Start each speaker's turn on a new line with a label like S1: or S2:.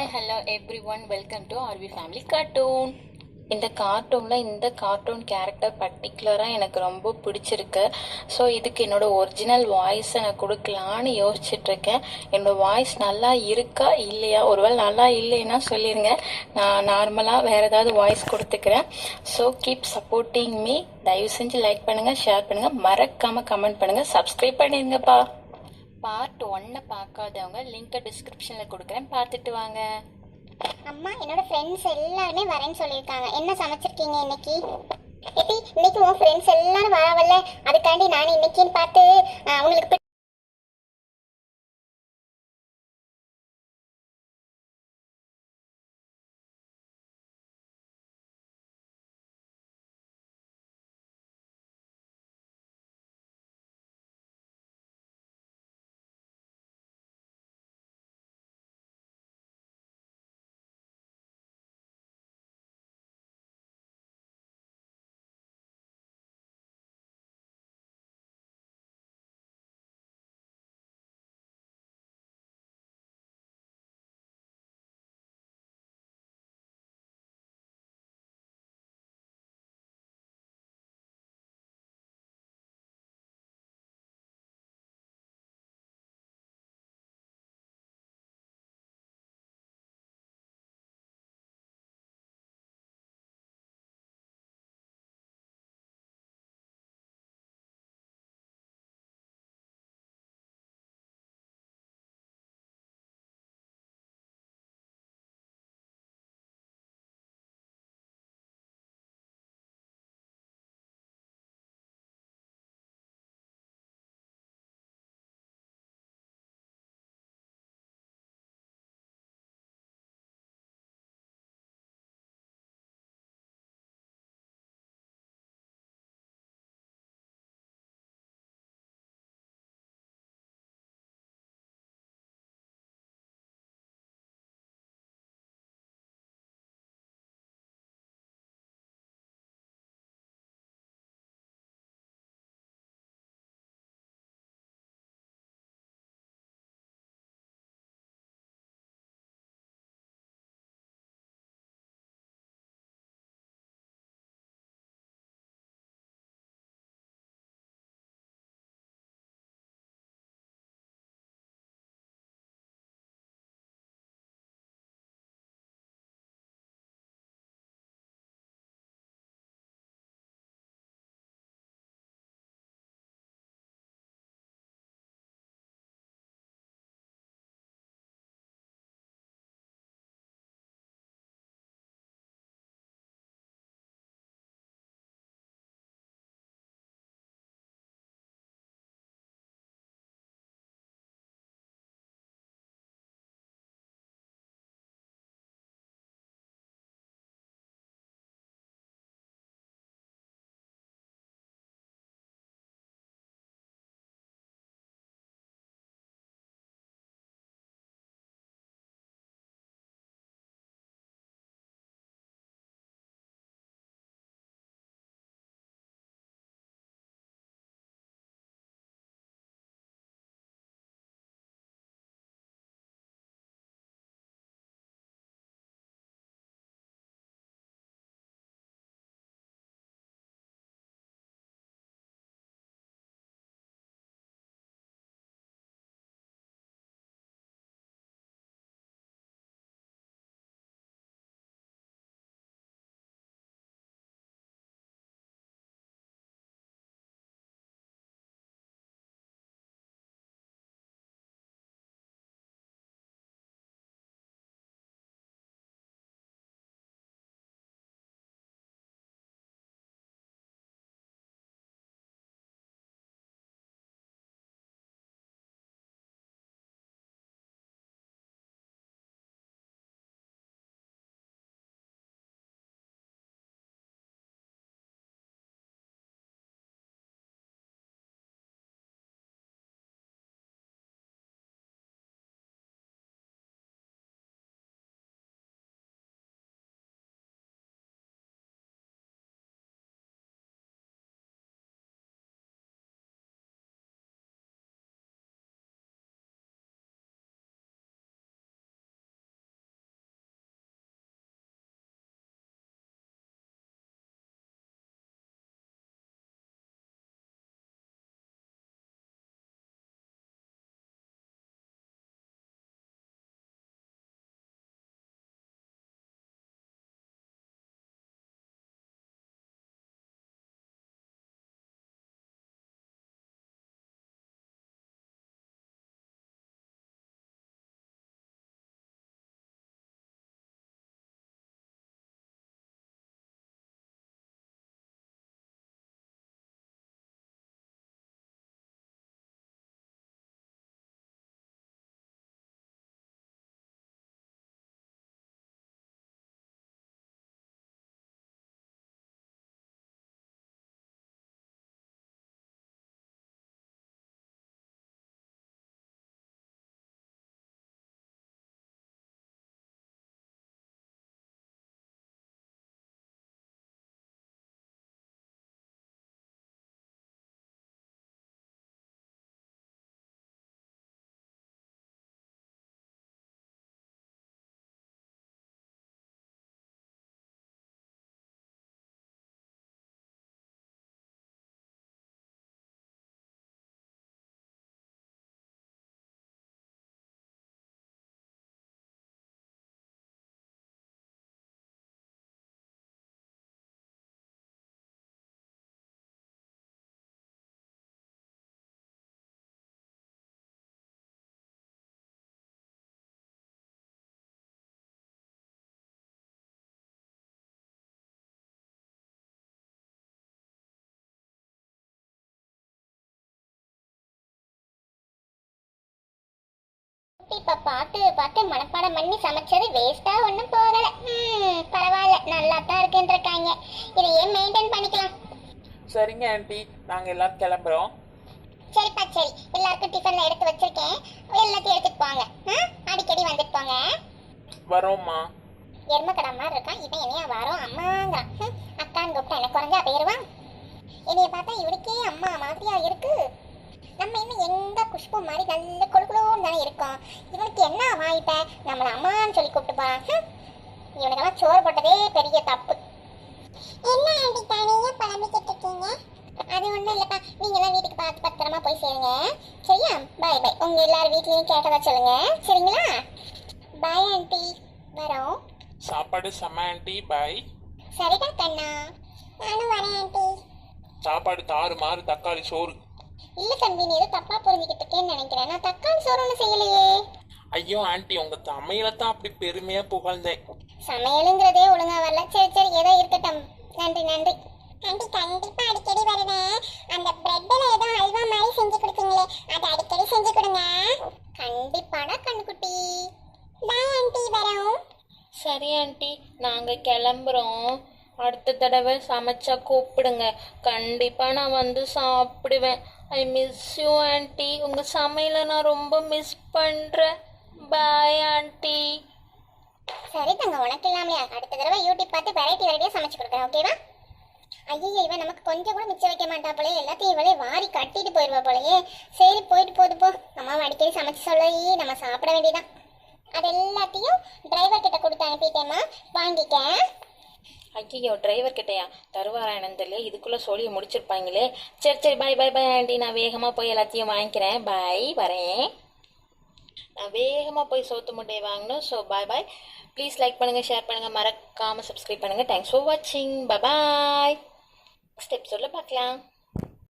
S1: Hi hello every one welcome to RV family cartoon. இந்த cartoon character பர்டிகுலராக எனக்கு ரொம்ப பிடிச்சிருக்கு. ஸோ இதுக்கு என்னோடய ஒரிஜினல் வாய்ஸை நான் கொடுக்கலான்னு யோசிச்சுட்ருக்கேன். என்னோடய வாய்ஸ் நல்லா இருக்கா இல்லையா, ஒருவேளை நல்லா இல்லைன்னா சொல்லிடுங்க, நான் நார்மலாக வேறு ஏதாவது வாய்ஸ் கொடுத்துக்கிறேன். So keep supporting me. தயவு செஞ்சு லைக் பண்ணுங்கள், ஷேர் பண்ணுங்கள், மறக்காமல் கமெண்ட் பண்ணுங்கள், சப்ஸ்கிரைப் பண்ணிடுங்கப்பா. பார்ட் 1 பார்க்காதவங்க லிங்கை டிஸ்கிரிப்ஷனில் கொடுக்குறேன், பார்த்துட்டு வாங்க.
S2: அம்மா, என்னோட ஃப்ரெண்ட்ஸ் எல்லாருமே வரேன்னு சொல்லியிருக்காங்க. என்ன சமைச்சிருக்கீங்க இன்னைக்கு? இன்னைக்கு உன் ஃப்ரெண்ட்ஸ் எல்லாரும் வரவல்ல, அதுக்காண்டி நான் இன்னைக்குன்னு பார்த்து அவங்களுக்கு யூடியூப்பை பார்த்து பார்த்து மனப்பாடம் பண்ணி சமைச்சது வேஸ்ட்டாக ஒன்றும் போகலை. பரவாயில்ல, நல்லா தான் இருக்குன்றிருக்காங்க. இதையே மெயின்டைன் பண்ணிக்கலாம்.
S3: சரிங்க ஆண்டி, நாங்கள் எல்லாரும் கிளம்புறோம்.
S2: சரிப்பா சரி, எல்லாருக்கும் டிஃபனில் எடுத்து வச்சிருக்கேன், எல்லாத்தையும் எடுத்துட்டு போங்க. அடிக்கடி வந்துட்டு போங்க.
S3: வரோம்மா.
S2: எருமக்கடா மாதிரி இருக்கான் இவன், என்னையா வரோம் அம்மாங்கிறான். அக்கான்னு கூப்பிட்டா என்ன குறைஞ்சா போயிடுவான். என்னைய பார்த்தா இவனுக்கே அம்மா மாதிரியா இருக்கு. நம்ம இன்னும் எங்க குஷ்பு மாதிரி நல்ல கொழுக்குழுன்னு தானே இருக்கோம். இவனுக்கு என்ன வாய்ப்ப நம்மள அம்மான்னு சொல்லி கூப்பிட்டுப்பா. இவனுக்கெல்லாம் சோறு போட்டதே பெரிய தப்பு. என்ன ஆண்டி தனியா பழம்பிக்கிட்டு இருக்கீங்க? அது ஒண்ணும் இல்லப்பா, நீங்க எல்லாம் வீட்டுக்கு பார்த்து பத்திரமா போய் சேருங்க. சரியா? பாய் பாய். உங்க எல்லாரும் வீட்லயும் கேட்டதா சொல்லுங்க. சரிங்களா? பாய் ஆண்டி, வரோம்.
S3: சாப்பாடு செம்ம ஆண்டி, பாய்.
S2: சரிடா கண்ணா, நானும் வரேன் ஆண்டி.
S3: சாப்பாடு தாறு மாறு தக்காளி சோறு.
S2: இல்ல தம்பி, நீ ஏதோ தப்பா புரிஞ்சுக்கிட்டு இருக்கேன்னு நினைக்கிறேன். நான் தக்காளி சோறு ஒன்றும் செய்யலையே.
S3: ஐயோ ஆண்டி, உங்க சமையலை தான் அப்படி பெருமையா புகழ்ந்தேன்.
S2: சமையலுங்கிறதே ஒழுங்கா வரல. சரி சரி, ஏதோ இருக்கட்டும். நன்றி நன்றி ஆண்டி. கண்டிப்பா அடிக்கடி வருவேன். அந்த பிரெட்ல ஏதோ அல்வா மாதிரி செஞ்சு கொடுத்தீங்களே, அதை அடிக்கடி செஞ்சு கொடுங்க. கண்டிப்பாடா கண்ணுக்குட்டி. பாய் ஆண்டி, வரோம்.
S1: சரி ஆண்டி, நாங்கள் கிளம்புறோம். அடுத்த தடவை சமைச்சா கூப்பிடுங்க, கண்டிப்பாக நான் வந்து சாப்பிடுவேன். I miss you aunty. உங்கள் சமையலை நான் ரொம்ப மிஸ் பண்ணுறேன். Bye aunty.
S2: சரி தங்க, உனக்கு இல்லாமலையா? அடுத்த தடவை யூடியூப் பார்த்து வெரைட்டி வெரைட்டியா சமைச்சு கொடுக்குறேன், ஓகேவா? ஐயோ, இவன் நமக்கு கொஞ்சம் கூட மிச்சம் வைக்க மாட்டா போலே, எல்லாத்தையும் இவளே வாரி கட்டிட்டு போயிடுவா போலயே. சரி, போயிட்டு போது போ. அம்மாவை அடிக்கடி சமைச்சு சொல்லி நம்ம சாப்பிட வேண்டியதான். அது எல்லாத்தையும் டிரைவர் கிட்ட கொடுத்து அனுப்பிட்டேம்மா, வாங்கிக்க.
S1: ஐயோ, டிரைவர் கிட்டையா? தருவாரா என்னன்னு தெரியல, இதுக்குள்ளே சொல்லி முடிச்சிருப்பாங்களே. சரி சரி, பாய் பாய் பாய் ஆண்டி. நான் வேகமாக போய் எல்லாத்தையும் வாங்கிக்கிறேன். பாய், வரேன். நான் வேகமாக போய் சோத்து முட்டையை வாங்கணும். So bye bye. Please like பண்ணுங்கள், ஷேர் பண்ணுங்கள், மறக்காமல் சப்ஸ்கிரைப் பண்ணுங்கள். தேங்க்ஸ் ஃபார் வாட்சிங். பாய். நெக்ஸ்ட் எபிசோடில் பார்க்கலாம்.